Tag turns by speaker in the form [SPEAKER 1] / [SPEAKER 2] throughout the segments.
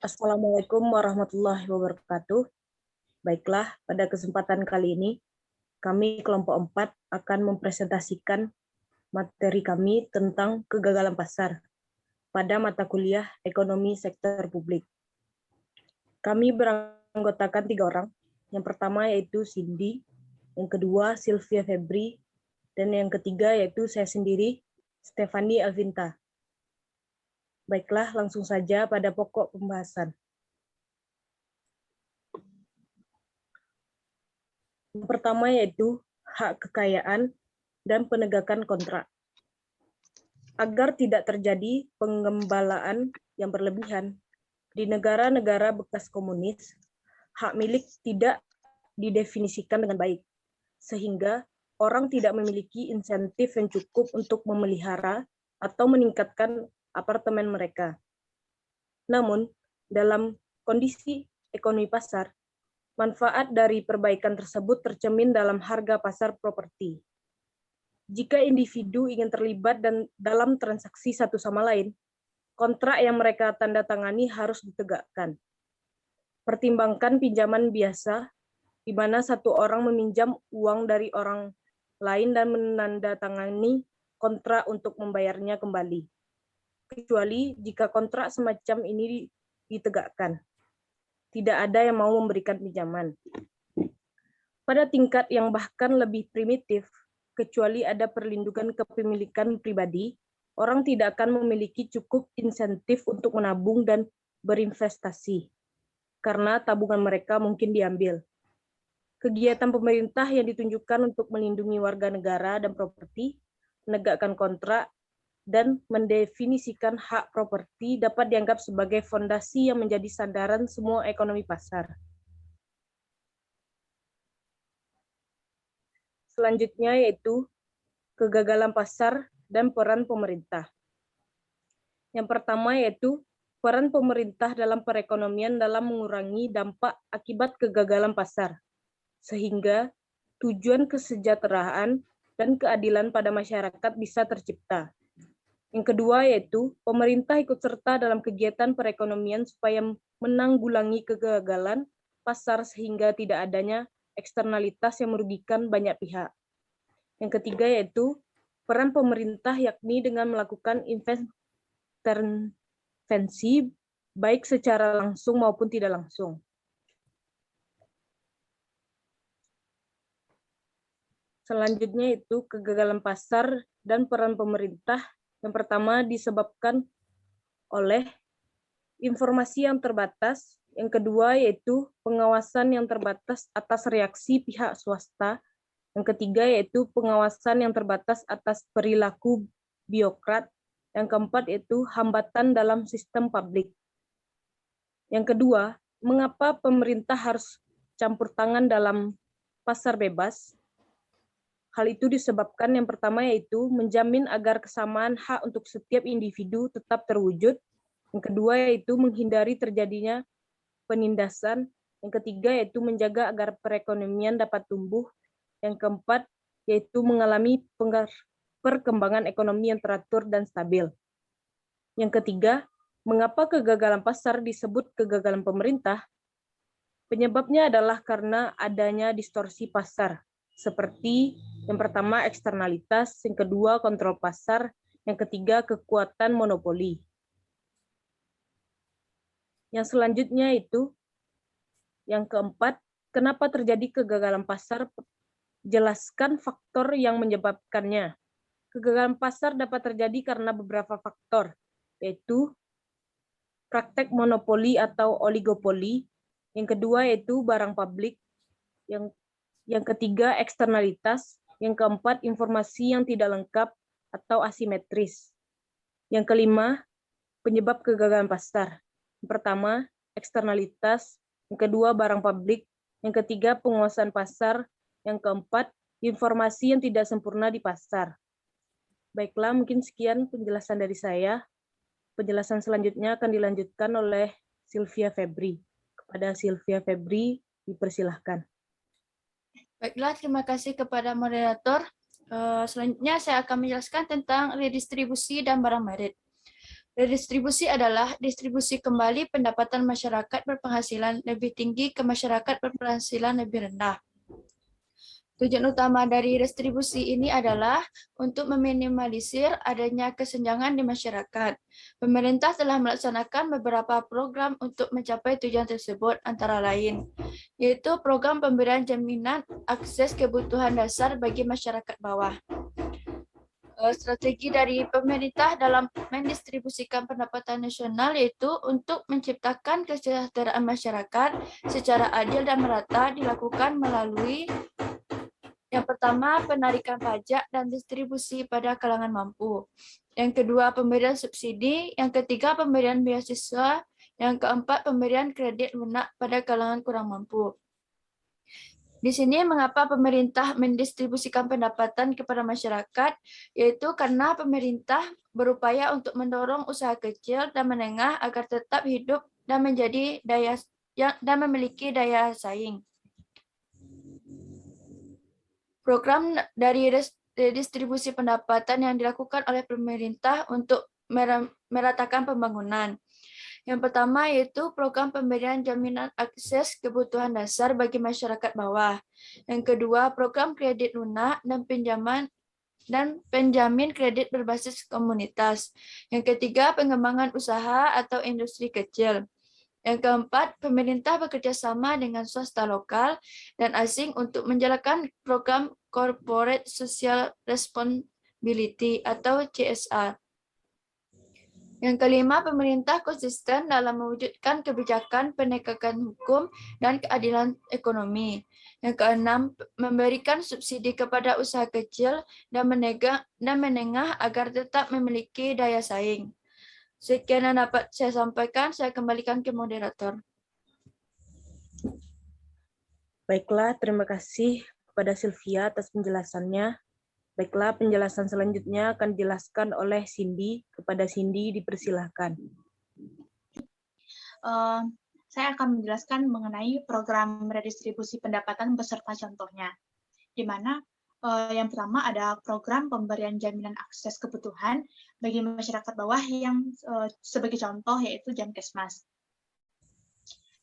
[SPEAKER 1] Assalamualaikum warahmatullahi wabarakatuh. Baiklah, pada kesempatan kali ini, kami kelompok 4 akan mempresentasikan materi kami tentang kegagalan pasar pada mata kuliah Ekonomi Sektor Publik. Kami beranggotakan 3 orang. Yang pertama yaitu Cindy, yang kedua Sylvia Febri, dan yang ketiga yaitu saya sendiri, Stefani Alvinta. Baiklah, langsung saja pada pokok pembahasan. Yang pertama yaitu hak kekayaan dan penegakan kontrak. Agar tidak terjadi penggembalaan yang berlebihan, di negara-negara bekas komunis, hak milik tidak didefinisikan dengan baik, sehingga orang tidak memiliki insentif yang cukup untuk memelihara atau meningkatkan apartemen mereka. Namun, dalam kondisi ekonomi pasar, manfaat dari perbaikan tersebut tercermin dalam harga pasar properti. Jika individu ingin terlibat dalam transaksi satu sama lain, kontrak yang mereka tanda tangani harus ditegakkan. Pertimbangkan pinjaman biasa, di mana satu orang meminjam uang dari orang lain dan menandatangani kontrak untuk membayarnya kembali. Kecuali jika kontrak semacam ini ditegakkan. Tidak ada yang mau memberikan pinjaman. Pada tingkat yang bahkan lebih primitif, kecuali ada perlindungan kepemilikan pribadi, orang tidak akan memiliki cukup insentif untuk menabung dan berinvestasi, karena tabungan mereka mungkin diambil. Kegiatan pemerintah yang ditunjukkan untuk melindungi warga negara dan properti, menegakkan kontrak, dan mendefinisikan hak properti dapat dianggap sebagai fondasi yang menjadi sandaran semua ekonomi pasar. Selanjutnya yaitu kegagalan pasar dan peran pemerintah. Yang pertama yaitu peran pemerintah dalam perekonomian dalam mengurangi dampak akibat kegagalan pasar, sehingga tujuan kesejahteraan dan keadilan pada masyarakat bisa tercipta. Yang kedua yaitu pemerintah ikut serta dalam kegiatan perekonomian supaya menanggulangi kegagalan pasar sehingga tidak adanya eksternalitas yang merugikan banyak pihak. Yang ketiga yaitu peran pemerintah yakni dengan melakukan intervensi baik secara langsung maupun tidak langsung. Selanjutnya itu kegagalan pasar dan peran pemerintah. Yang pertama disebabkan oleh informasi yang terbatas. Yang kedua yaitu pengawasan yang terbatas atas reaksi pihak swasta. Yang ketiga yaitu pengawasan yang terbatas atas perilaku birokrat. Yang keempat yaitu hambatan dalam sistem publik. Yang kedua, mengapa pemerintah harus campur tangan dalam pasar bebas? Hal itu disebabkan yang pertama yaitu menjamin agar kesamaan hak untuk setiap individu tetap terwujud. Yang kedua yaitu menghindari terjadinya penindasan. Yang ketiga yaitu menjaga agar perekonomian dapat tumbuh. Yang keempat yaitu mengalami perkembangan ekonomi yang teratur dan stabil. Yang ketiga, mengapa kegagalan pasar disebut kegagalan pemerintah? Penyebabnya adalah karena adanya distorsi pasar, seperti yang pertama eksternalitas, yang kedua kontrol pasar, yang ketiga kekuatan monopoli. Yang selanjutnya itu, yang keempat, kenapa terjadi kegagalan pasar? Jelaskan faktor yang menyebabkannya. Kegagalan pasar dapat terjadi karena beberapa faktor, yaitu praktek monopoli atau oligopoli, yang kedua yaitu barang publik, yang ketiga eksternalitas, yang keempat informasi yang tidak lengkap atau asimetris. Yang kelima, penyebab kegagalan pasar. Yang pertama, eksternalitas, yang kedua barang publik, yang ketiga penguasaan pasar, yang keempat informasi yang tidak sempurna di pasar. Baiklah, mungkin sekian penjelasan dari saya. Penjelasan selanjutnya akan dilanjutkan oleh Sylvia Febri. Kepada Sylvia Febri, dipersilahkan.
[SPEAKER 2] Baiklah, terima kasih kepada moderator. Selanjutnya saya akan menjelaskan tentang redistribusi dan barang merit. Redistribusi adalah distribusi kembali pendapatan masyarakat berpenghasilan lebih tinggi ke masyarakat berpenghasilan lebih rendah. Tujuan utama dari redistribusi ini adalah untuk meminimalisir adanya kesenjangan di masyarakat. Pemerintah telah melaksanakan beberapa program untuk mencapai tujuan tersebut, antara lain, yaitu program pemberian jaminan akses kebutuhan dasar bagi masyarakat bawah. Strategi dari pemerintah dalam mendistribusikan pendapatan nasional yaitu untuk menciptakan kesejahteraan masyarakat secara adil dan merata dilakukan melalui yang pertama, penarikan pajak dan distribusi pada kalangan mampu. Yang kedua, pemberian subsidi. Yang ketiga, pemberian beasiswa. Yang keempat, pemberian kredit lunak pada kalangan kurang mampu. Di sini mengapa pemerintah mendistribusikan pendapatan kepada masyarakat, yaitu karena pemerintah berupaya untuk mendorong usaha kecil dan menengah agar tetap hidup dan menjadi dan memiliki daya saing. Program dari redistribusi pendapatan yang dilakukan oleh pemerintah untuk meratakan pembangunan. Yang pertama yaitu program pemberian jaminan akses kebutuhan dasar bagi masyarakat bawah. Yang kedua, program kredit lunak dan penjamin kredit berbasis komunitas. Yang ketiga, pengembangan usaha atau industri kecil. Yang keempat, pemerintah bekerja sama dengan swasta lokal dan asing untuk menjalankan program Corporate Social Responsibility atau CSR. Yang kelima, pemerintah konsisten dalam mewujudkan kebijakan penegakan hukum dan keadilan ekonomi. Yang keenam, memberikan subsidi kepada usaha kecil dan menengah agar tetap memiliki daya saing. Sekian yang dapat saya sampaikan, saya kembalikan ke moderator.
[SPEAKER 1] Baiklah, terima kasih kepada Sylvia atas penjelasannya. Baiklah, penjelasan selanjutnya akan dijelaskan oleh Cindy. Kepada Cindy, dipersilahkan.
[SPEAKER 3] Saya akan menjelaskan mengenai program redistribusi pendapatan beserta contohnya, di mana yang pertama ada program pemberian jaminan akses kebutuhan bagi masyarakat bawah yang sebagai contoh yaitu Jamkesmas.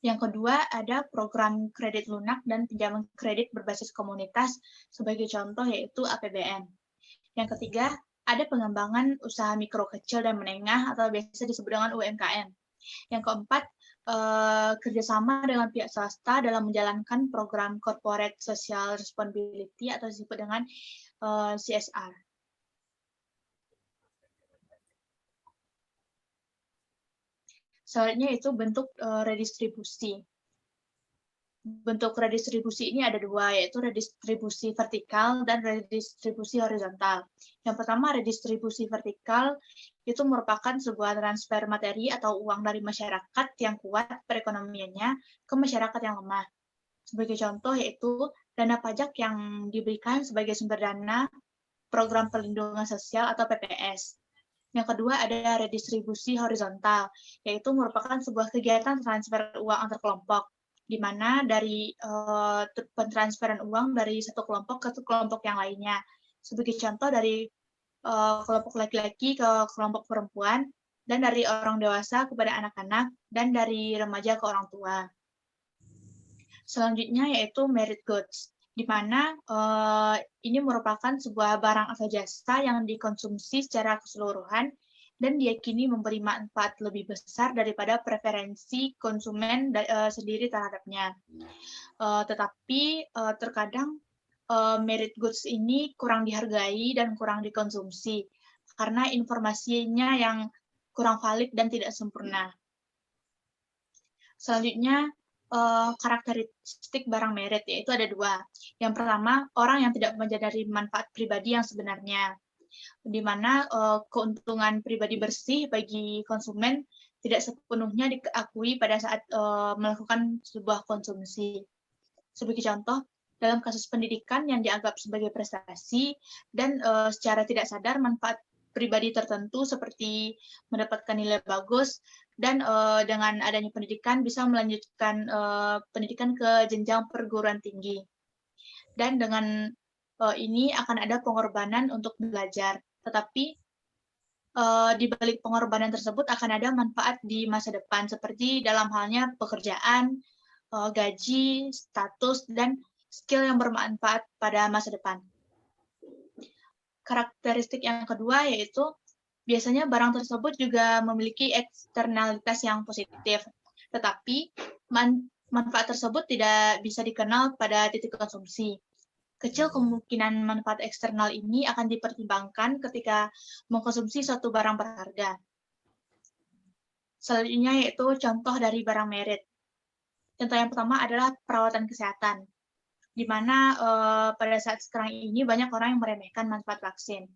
[SPEAKER 3] Yang kedua ada program kredit lunak dan pinjaman kredit berbasis komunitas sebagai contoh yaitu APBN. Yang ketiga ada pengembangan usaha mikro kecil dan menengah atau biasa disebut dengan UMKM. Yang keempat, kerjasama dengan pihak swasta dalam menjalankan program Corporate Social Responsibility atau disebut dengan CSR. Selanjutnya itu bentuk redistribusi. Bentuk redistribusi ini ada dua, yaitu redistribusi vertikal dan redistribusi horizontal. Yang pertama, redistribusi vertikal itu merupakan sebuah transfer materi atau uang dari masyarakat yang kuat perekonomiannya ke masyarakat yang lemah. Sebagai contoh yaitu dana pajak yang diberikan sebagai sumber dana program perlindungan sosial atau PPS. Yang kedua ada redistribusi horizontal, yaitu merupakan sebuah kegiatan transfer uang antar kelompok, di mana dari pentransferan uang dari satu kelompok ke kelompok yang lainnya. Sebagai contoh dari kelompok laki-laki ke kelompok perempuan, dan dari orang dewasa kepada anak-anak, dan dari remaja ke orang tua. Selanjutnya yaitu merit goods, di mana ini merupakan sebuah barang atau jasa yang dikonsumsi secara keseluruhan dan diyakini memberi manfaat lebih besar daripada preferensi konsumen sendiri terhadapnya. Tetapi terkadang merit goods ini kurang dihargai dan kurang dikonsumsi karena informasinya yang kurang valid dan tidak sempurna. Selanjutnya, karakteristik barang merit, yaitu ada dua. Yang pertama, orang yang tidak menyadari manfaat pribadi yang sebenarnya, di mana keuntungan pribadi bersih bagi konsumen tidak sepenuhnya diakui pada saat melakukan sebuah konsumsi. Sebagai contoh, dalam kasus pendidikan yang dianggap sebagai prestasi dan secara tidak sadar manfaat pribadi tertentu seperti mendapatkan nilai bagus dan dengan adanya pendidikan bisa melanjutkan pendidikan ke jenjang perguruan tinggi. Dan dengan ini akan ada pengorbanan untuk belajar, tetapi di balik pengorbanan tersebut akan ada manfaat di masa depan, seperti dalam halnya pekerjaan, gaji, status, dan skill yang bermanfaat pada masa depan. Karakteristik yang kedua yaitu biasanya barang tersebut juga memiliki eksternalitas yang positif, tetapi manfaat tersebut tidak bisa dikenal pada titik konsumsi. Kecil kemungkinan manfaat eksternal ini akan dipertimbangkan ketika mengkonsumsi suatu barang berharga. Selanjutnya yaitu contoh dari barang merit. Contoh yang pertama adalah perawatan kesehatan, di mana pada saat sekarang ini banyak orang yang meremehkan manfaat vaksin.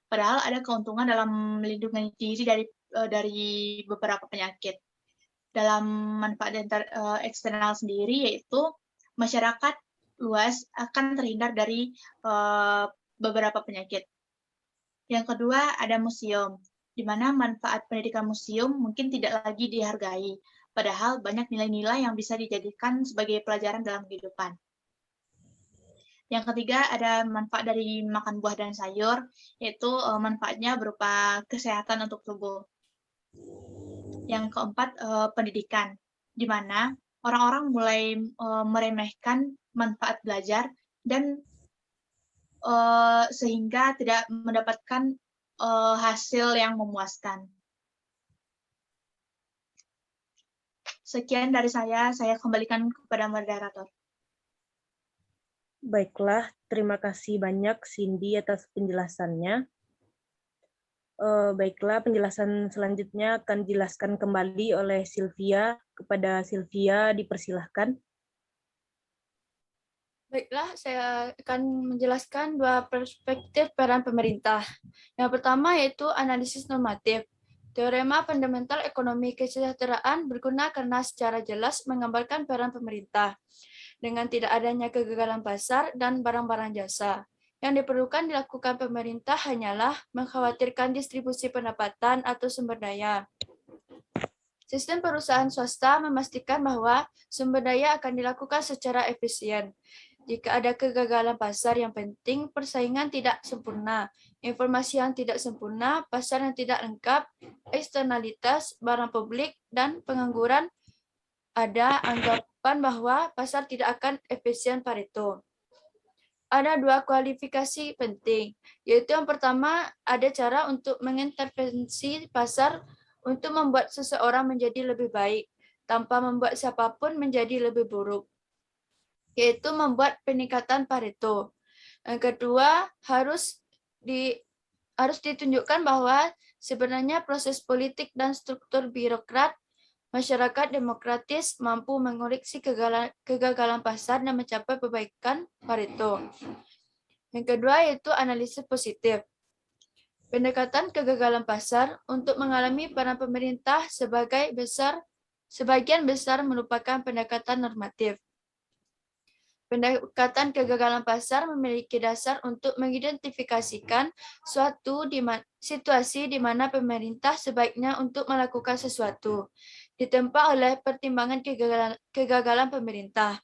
[SPEAKER 3] Padahal ada keuntungan dalam melindungi diri dari beberapa penyakit. Dalam manfaat eksternal sendiri yaitu masyarakat luas akan terhindar dari beberapa penyakit. Yang kedua ada museum, di mana manfaat pendidikan museum mungkin tidak lagi dihargai, padahal banyak nilai-nilai yang bisa dijadikan sebagai pelajaran dalam kehidupan. Yang ketiga ada manfaat dari makan buah dan sayur, yaitu manfaatnya berupa kesehatan untuk tubuh. Yang keempat pendidikan, di mana orang-orang mulai meremehkan manfaat belajar dan sehingga tidak mendapatkan hasil yang memuaskan. Sekian dari saya kembalikan kepada moderator.
[SPEAKER 1] Baiklah, terima kasih banyak Cindy atas penjelasannya. Baiklah, penjelasan selanjutnya akan dijelaskan kembali oleh Sylvia. Kepada Sylvia, dipersilahkan.
[SPEAKER 2] Baiklah, saya akan menjelaskan dua perspektif peran pemerintah. Yang pertama yaitu analisis normatif. Teorema fundamental ekonomi kesejahteraan berguna karena secara jelas menggambarkan peran pemerintah dengan tidak adanya kegagalan pasar dan barang-barang jasa. Yang diperlukan dilakukan pemerintah hanyalah mengkhawatirkan distribusi pendapatan atau sumber daya. Sistem perusahaan swasta memastikan bahwa sumber daya akan dilakukan secara efisien. Jika ada kegagalan pasar, yang penting persaingan tidak sempurna, informasi yang tidak sempurna, pasar yang tidak lengkap, eksternalitas, barang publik, dan pengangguran, ada anggapan bahwa pasar tidak akan efisien Pareto. Ada dua kualifikasi penting, yaitu yang pertama ada cara untuk mengintervensi pasar untuk membuat seseorang menjadi lebih baik, tanpa membuat siapapun menjadi lebih buruk, yaitu membuat peningkatan Pareto. Yang kedua, harus ditunjukkan bahwa sebenarnya proses politik dan struktur birokrat masyarakat demokratis mampu mengoreksi kegagalan pasar dan mencapai perbaikan Pareto. Yang kedua yaitu analisis positif. Pendekatan kegagalan pasar untuk mengalami peran pemerintah sebagian besar merupakan pendekatan normatif. Pendekatan kegagalan pasar memiliki dasar untuk mengidentifikasikan suatu situasi di mana pemerintah sebaiknya untuk melakukan sesuatu, ditempa oleh pertimbangan kegagalan pemerintah.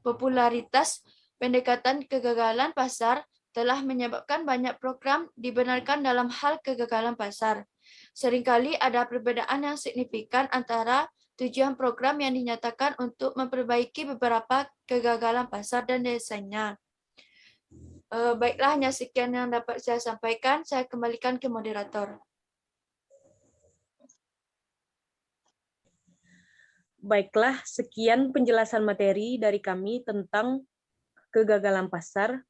[SPEAKER 2] Popularitas pendekatan kegagalan pasar telah menyebabkan banyak program dibenarkan dalam hal kegagalan pasar. Seringkali ada perbedaan yang signifikan antara tujuan program yang dinyatakan untuk memperbaiki beberapa kegagalan pasar dan desainnya. Baiklah, hanya sekian yang dapat saya sampaikan. Saya kembalikan ke moderator.
[SPEAKER 1] Baiklah, sekian penjelasan materi dari kami tentang kegagalan pasar.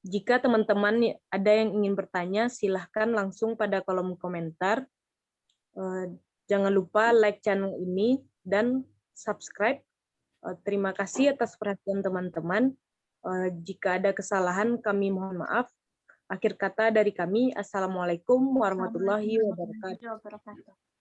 [SPEAKER 1] Jika teman-teman ada yang ingin bertanya, silahkan langsung pada kolom komentar. Jangan lupa like channel ini dan subscribe. Terima kasih atas perhatian teman-teman. Jika ada kesalahan, kami mohon maaf. Akhir kata dari kami, Assalamualaikum warahmatullahi wabarakatuh.